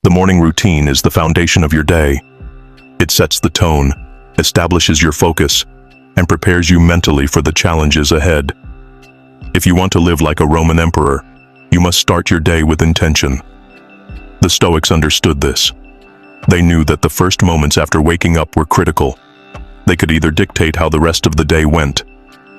The morning routine is the foundation of your day. It sets the tone, establishes your focus, and prepares you mentally for the challenges ahead. If you want to live like a Roman emperor, you must start your day with intention. The Stoics understood this. They knew that the first moments after waking up were critical. They could either dictate how the rest of the day went,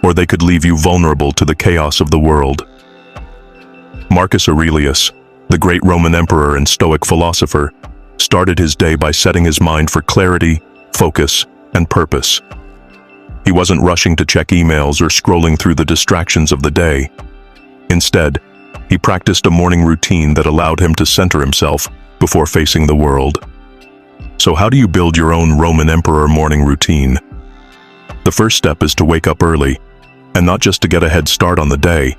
or they could leave you vulnerable to the chaos of the world. Marcus Aurelius, the great Roman emperor and Stoic philosopher, started his day by setting his mind for clarity, focus, and purpose. He wasn't rushing to check emails or scrolling through the distractions of the day. Instead, he practiced a morning routine that allowed him to center himself before facing the world. So how do you build your own Roman emperor morning routine? The first step is to wake up early, and not just to get a head start on the day,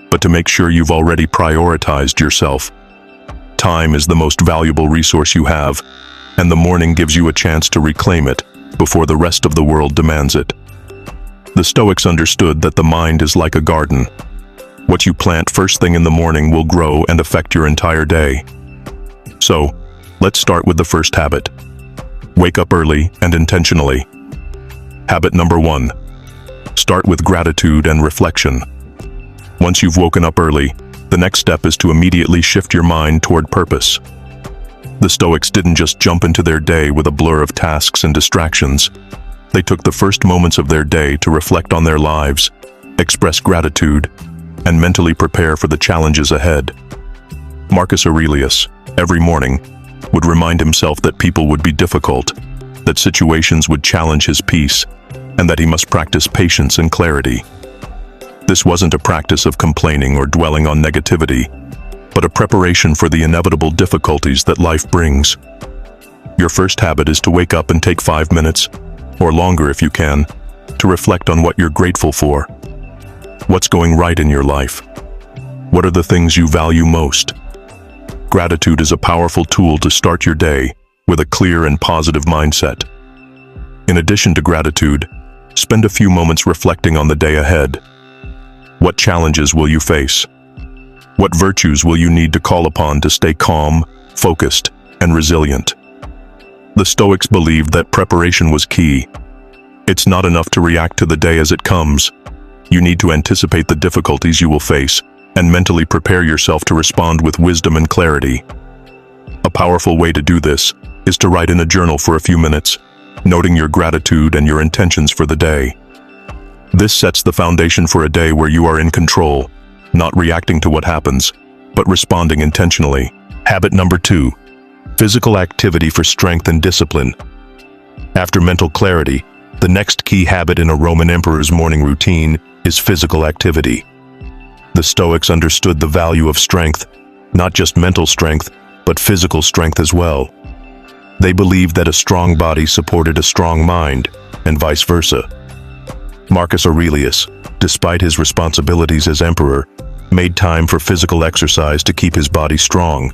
but to make sure you've already prioritized yourself. Time is the most valuable resource you have, and the morning gives you a chance to reclaim it before the rest of the world demands it. The Stoics understood that the mind is like a garden. What you plant first thing in the morning will grow and affect your entire day. So, let's start with the first habit. Wake up early and intentionally. Habit number 1. Start with gratitude and reflection. Once you've woken up early, the next step is to immediately shift your mind toward purpose. The Stoics didn't just jump into their day with a blur of tasks and distractions. They took the first moments of their day to reflect on their lives, express gratitude, and mentally prepare for the challenges ahead. Marcus Aurelius, every morning, would remind himself that people would be difficult, that situations would challenge his peace, and that he must practice patience and clarity. This wasn't a practice of complaining or dwelling on negativity, but a preparation for the inevitable difficulties that life brings. Your first habit is to wake up and take 5 minutes, or longer if you can, to reflect on what you're grateful for. What's going right in your life? What are the things you value most? Gratitude is a powerful tool to start your day with a clear and positive mindset. In addition to gratitude, spend a few moments reflecting on the day ahead. What challenges will you face? What virtues will you need to call upon to stay calm, focused, and resilient? The Stoics believed that preparation was key. It's not enough to react to the day as it comes. You need to anticipate the difficulties you will face and mentally prepare yourself to respond with wisdom and clarity. A powerful way to do this is to write in a journal for a few minutes, noting your gratitude and your intentions for the day. This sets the foundation for a day where you are in control, not reacting to what happens, but responding intentionally. Habit number 2. Physical activity for strength and discipline. After mental clarity, the next key habit in a Roman emperor's morning routine is physical activity. The Stoics understood the value of strength, not just mental strength, but physical strength as well. They believed that a strong body supported a strong mind, and vice versa. Marcus Aurelius, despite his responsibilities as emperor, made time for physical exercise to keep his body strong,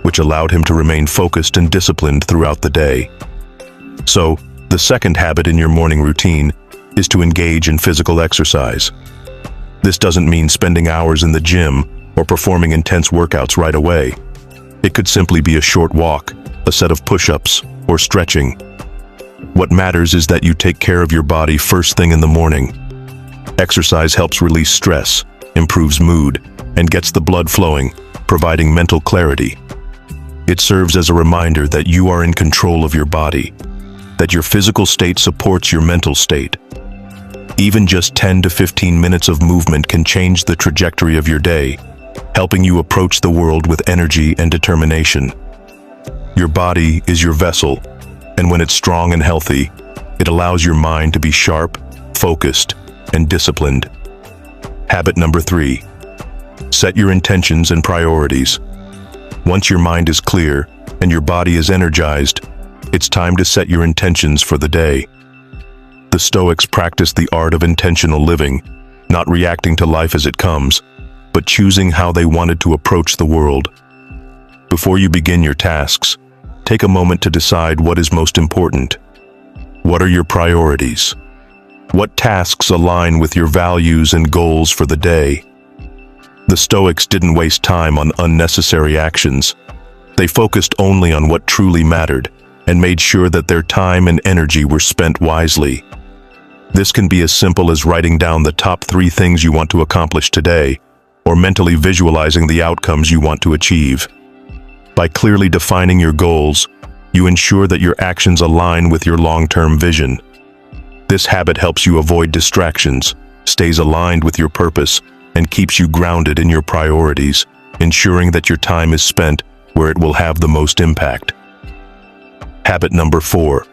which allowed him to remain focused and disciplined throughout the day. So, the second habit in your morning routine is to engage in physical exercise. This doesn't mean spending hours in the gym or performing intense workouts right away. It could simply be a short walk, a set of push-ups, or stretching. What matters is that you take care of your body first thing in the morning. Exercise helps release stress, improves mood, and gets the blood flowing, providing mental clarity. It serves as a reminder that you are in control of your body, that your physical state supports your mental state. Even just 10 to 15 minutes of movement can change the trajectory of your day, helping you approach the world with energy and determination. Your body is your vessel, and when it's strong and healthy, it allows your mind to be sharp, focused, and disciplined. Habit number 3. Set your intentions and priorities. Once your mind is clear and your body is energized, it's time to set your intentions for the day. The Stoics practiced the art of intentional living, not reacting to life as it comes, but choosing how they wanted to approach the world. Before you begin your tasks, take a moment to decide what is most important. What are your priorities? What tasks align with your values and goals for the day? The Stoics didn't waste time on unnecessary actions. They focused only on what truly mattered and made sure that their time and energy were spent wisely. This can be as simple as writing down the top 3 things you want to accomplish today, or mentally visualizing the outcomes you want to achieve. By clearly defining your goals, you ensure that your actions align with your long-term vision. This habit helps you avoid distractions, stays aligned with your purpose, and keeps you grounded in your priorities, ensuring that your time is spent where it will have the most impact. Habit number 4.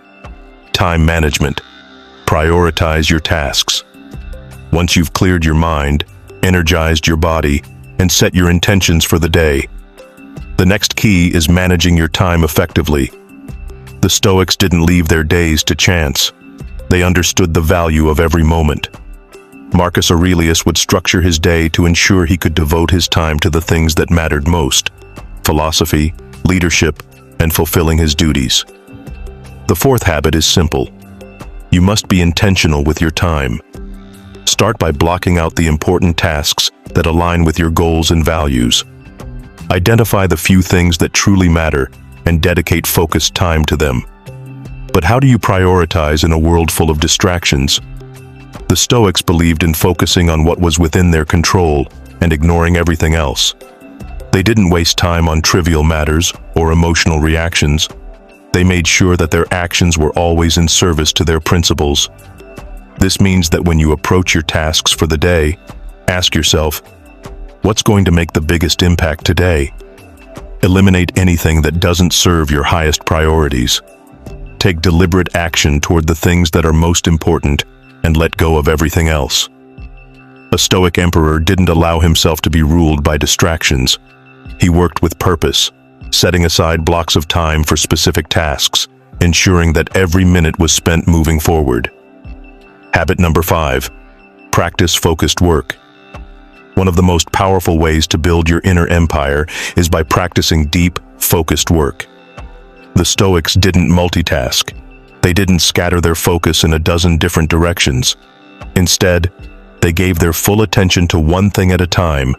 Time management. Prioritize your tasks. Once you've cleared your mind, energized your body, and set your intentions for the day, the next key is managing your time effectively. The Stoics didn't leave their days to chance. They understood the value of every moment. Marcus Aurelius would structure his day to ensure he could devote his time to the things that mattered most: philosophy, leadership, and fulfilling his duties. The 4th habit is simple. You must be intentional with your time. Start by blocking out the important tasks that align with your goals and values. Identify the few things that truly matter and dedicate focused time to them. But how do you prioritize in a world full of distractions? The Stoics believed in focusing on what was within their control and ignoring everything else. They didn't waste time on trivial matters or emotional reactions. They made sure that their actions were always in service to their principles. This means that when you approach your tasks for the day, ask yourself, what's going to make the biggest impact today? Eliminate anything that doesn't serve your highest priorities. Take deliberate action toward the things that are most important and let go of everything else. A Stoic emperor didn't allow himself to be ruled by distractions. He worked with purpose, setting aside blocks of time for specific tasks, ensuring that every minute was spent moving forward. Habit number 5. Practice focused work. One of the most powerful ways to build your inner empire is by practicing deep, focused work. The Stoics didn't multitask. They didn't scatter their focus in a dozen different directions. Instead, they gave their full attention to one thing at a time,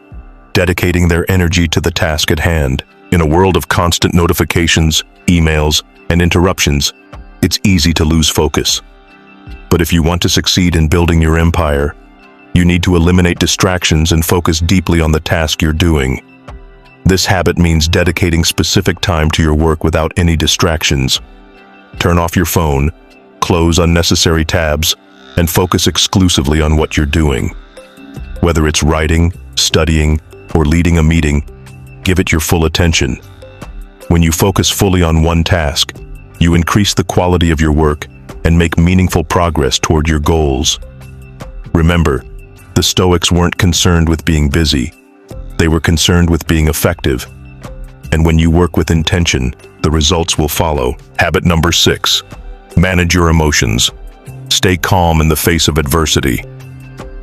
dedicating their energy to the task at hand. In a world of constant notifications, emails, and interruptions, it's easy to lose focus. But if you want to succeed in building your empire, you need to eliminate distractions and focus deeply on the task you're doing. This habit means dedicating specific time to your work without any distractions. Turn off your phone, close unnecessary tabs, and focus exclusively on what you're doing. Whether it's writing, studying, or leading a meeting, give it your full attention. When you focus fully on one task, you increase the quality of your work and make meaningful progress toward your goals. Remember, the Stoics weren't concerned with being busy. They were concerned with being effective. And when you work with intention, the results will follow. Habit number 6. Manage your emotions. Stay calm in the face of adversity.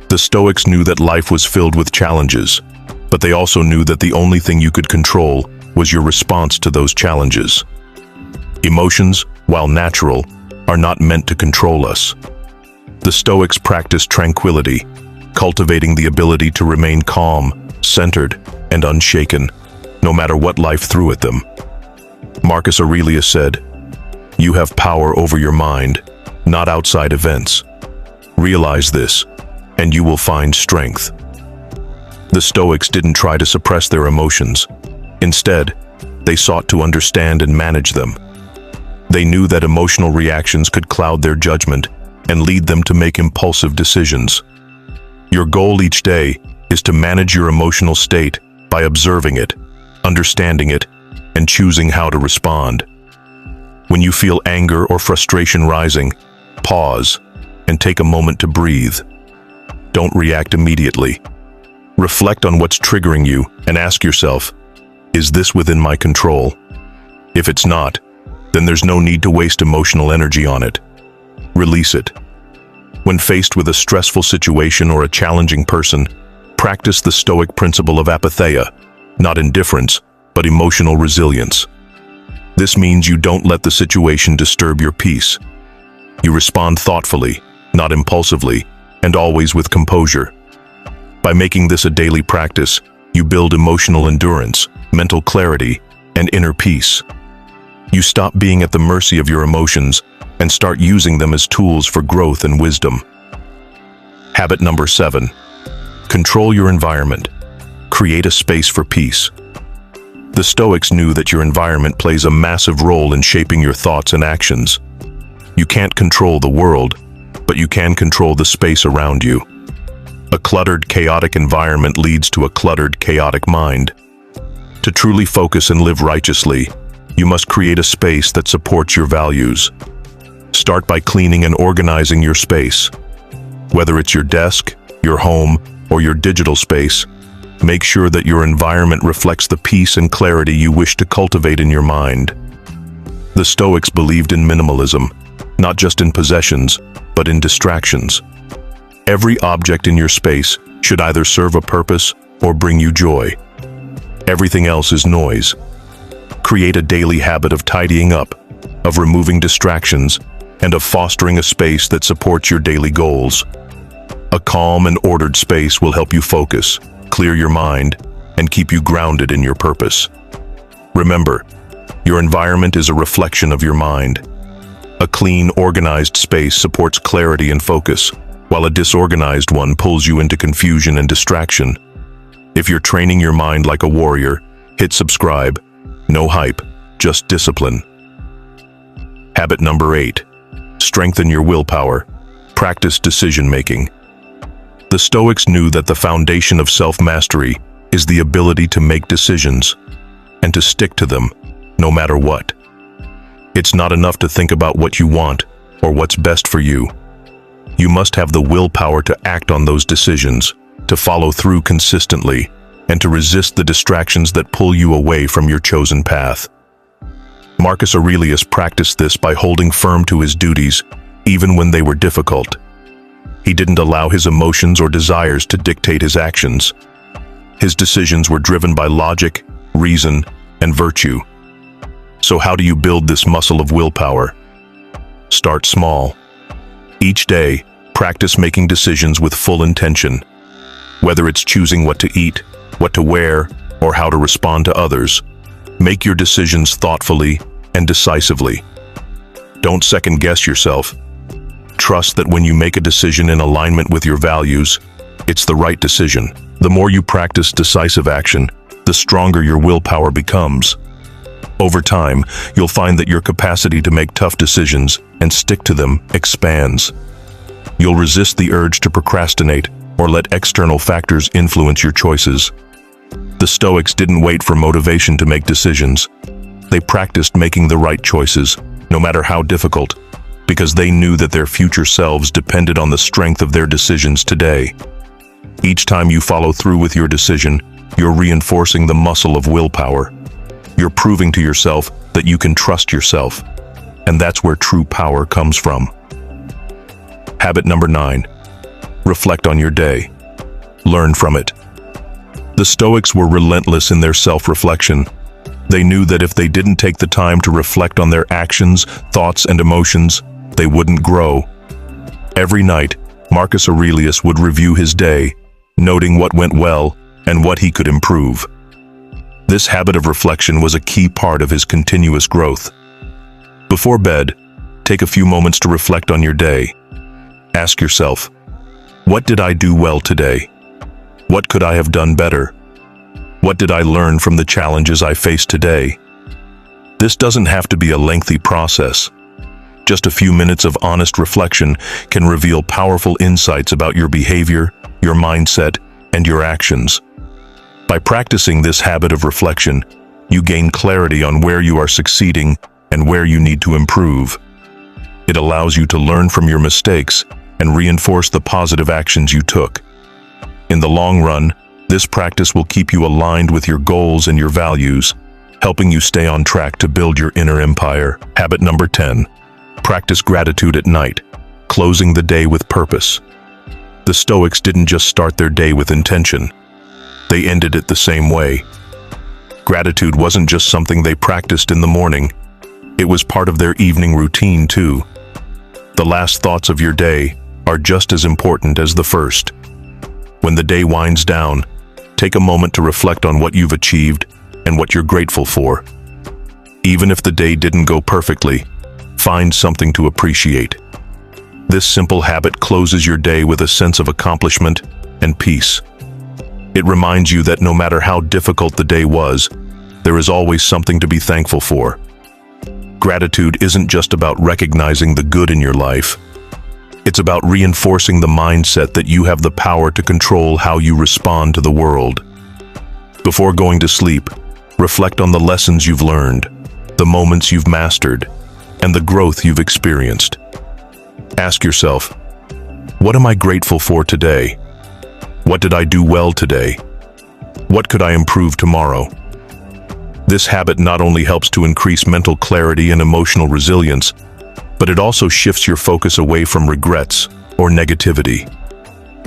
The Stoics knew that life was filled with challenges, but they also knew that the only thing you could control was your response to those challenges. Emotions, while natural, are not meant to control us. The Stoics practiced tranquility, cultivating the ability to remain calm, centered, and unshaken, no matter what life threw at them. Marcus Aurelius said, "You have power over your mind, not outside events. Realize this, and you will find strength." The Stoics didn't try to suppress their emotions. Instead, they sought to understand and manage them. They knew that emotional reactions could cloud their judgment and lead them to make impulsive decisions. Your goal each day is to manage your emotional state by observing it, understanding it, and choosing how to respond. When you feel anger or frustration rising, pause and take a moment to breathe. Don't react immediately. Reflect on what's triggering you and ask yourself, is this within my control? If it's not, then there's no need to waste emotional energy on it. Release it. When faced with a stressful situation or a challenging person, practice the Stoic principle of apatheia, not indifference, but emotional resilience. This means you don't let the situation disturb your peace. You respond thoughtfully, not impulsively, and always with composure. By making this a daily practice, you build emotional endurance, mental clarity, and inner peace. You stop being at the mercy of your emotions and start using them as tools for growth and wisdom. Habit number 7. Control your environment. Create a space for peace. The Stoics knew that your environment plays a massive role in shaping your thoughts and actions. You can't control the world, but you can control the space around you. A cluttered, chaotic environment leads to a cluttered, chaotic mind. To truly focus and live righteously, you must create a space that supports your values. Start by cleaning and organizing your space. Whether it's your desk, your home, or your digital space, make sure that your environment reflects the peace and clarity you wish to cultivate in your mind. The Stoics believed in minimalism, not just in possessions, but in distractions. Every object in your space should either serve a purpose or bring you joy. Everything else is noise. Create a daily habit of tidying up, of removing distractions, and of fostering a space that supports your daily goals. A calm and ordered space will help you focus, clear your mind, and keep you grounded in your purpose. Remember, your environment is a reflection of your mind. A clean, organized space supports clarity and focus, while a disorganized one pulls you into confusion and distraction. If you're training your mind like a warrior, hit subscribe. No hype, just discipline. Habit number 8. Strengthen your willpower. Practice decision-making. The Stoics knew that the foundation of self-mastery is the ability to make decisions and to stick to them, no matter what. It's not enough to think about what you want or what's best for you. You must have the willpower to act on those decisions, to follow through consistently, and to resist the distractions that pull you away from your chosen path. Marcus Aurelius practiced this by holding firm to his duties, even when they were difficult. He didn't allow his emotions or desires to dictate his actions. His decisions were driven by logic, reason, and virtue. So how do you build this muscle of willpower? Start small. Each day, practice making decisions with full intention. Whether it's choosing what to eat, what to wear, or how to respond to others, make your decisions thoughtfully and decisively. Don't second-guess yourself. Trust that when you make a decision in alignment with your values, it's the right decision. The more you practice decisive action, the stronger your willpower becomes. Over time, you'll find that your capacity to make tough decisions and stick to them expands. You'll resist the urge to procrastinate or let external factors influence your choices. The Stoics didn't wait for motivation to make decisions. They practiced making the right choices, no matter how difficult, because they knew that their future selves depended on the strength of their decisions today. Each time you follow through with your decision, you're reinforcing the muscle of willpower. You're proving to yourself that you can trust yourself, and that's where true power comes from. Habit number 9. Reflect on your day. Learn from it. The Stoics were relentless in their self-reflection. They knew that if they didn't take the time to reflect on their actions, thoughts, and emotions, they wouldn't grow. Every night, Marcus Aurelius would review his day, noting what went well and what he could improve. This habit of reflection was a key part of his continuous growth. Before bed, take a few moments to reflect on your day. Ask yourself, what did I do well today? What could I have done better? What did I learn from the challenges I faced today? This doesn't have to be a lengthy process. Just a few minutes of honest reflection can reveal powerful insights about your behavior, your mindset, and your actions. By practicing this habit of reflection, you gain clarity on where you are succeeding and where you need to improve. It allows you to learn from your mistakes and reinforce the positive actions you took. In the long run, this practice will keep you aligned with your goals and your values, helping you stay on track to build your inner empire. Habit number 10. Practice gratitude at night, closing the day with purpose. The Stoics didn't just start their day with intention. They ended it the same way. Gratitude wasn't just something they practiced in the morning. It was part of their evening routine too. The last thoughts of your day are just as important as the first. When the day winds down, take a moment to reflect on what you've achieved and what you're grateful for. Even if the day didn't go perfectly, find something to appreciate. This simple habit closes your day with a sense of accomplishment and peace. It reminds you that no matter how difficult the day was, there is always something to be thankful for. Gratitude isn't just about recognizing the good in your life. It's about reinforcing the mindset that you have the power to control how you respond to the world. Before going to sleep, reflect on the lessons you've learned, the moments you've mastered, and the growth you've experienced. Ask yourself, what am I grateful for today? What did I do well today? What could I improve tomorrow? This habit not only helps to increase mental clarity and emotional resilience, but it also shifts your focus away from regrets or negativity.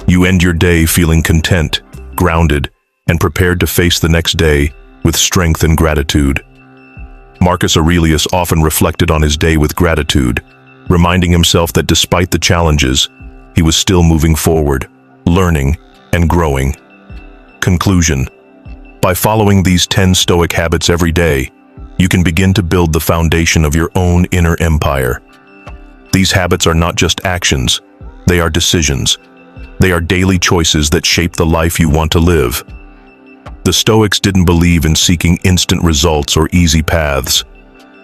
You end your day feeling content, grounded, and prepared to face the next day with strength and gratitude. Marcus Aurelius often reflected on his day with gratitude, reminding himself that despite the challenges, he was still moving forward, learning, and growing. Conclusion: by following these 10 Stoic habits every day, you can begin to build the foundation of your own inner empire. These habits are not just actions, they are decisions. They are daily choices that shape the life you want to live. The Stoics didn't believe in seeking instant results or easy paths.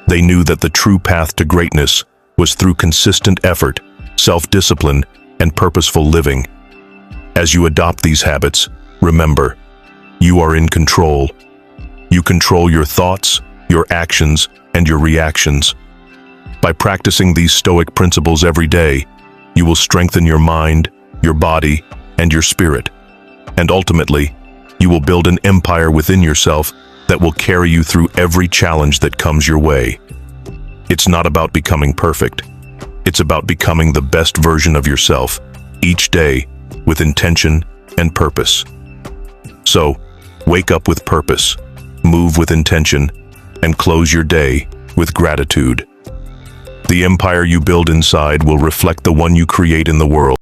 They knew that the true path to greatness was through consistent effort, self-discipline, and purposeful living. As you adopt these habits, remember, you are in control. You control your thoughts, your actions, and your reactions. By practicing these Stoic principles every day, you will strengthen your mind, your body, and your spirit. And ultimately, you will build an empire within yourself that will carry you through every challenge that comes your way. It's not about becoming perfect. It's about becoming the best version of yourself, each day, with intention and purpose. So, wake up with purpose, move with intention, and close your day with gratitude. The empire you build inside will reflect the one you create in the world.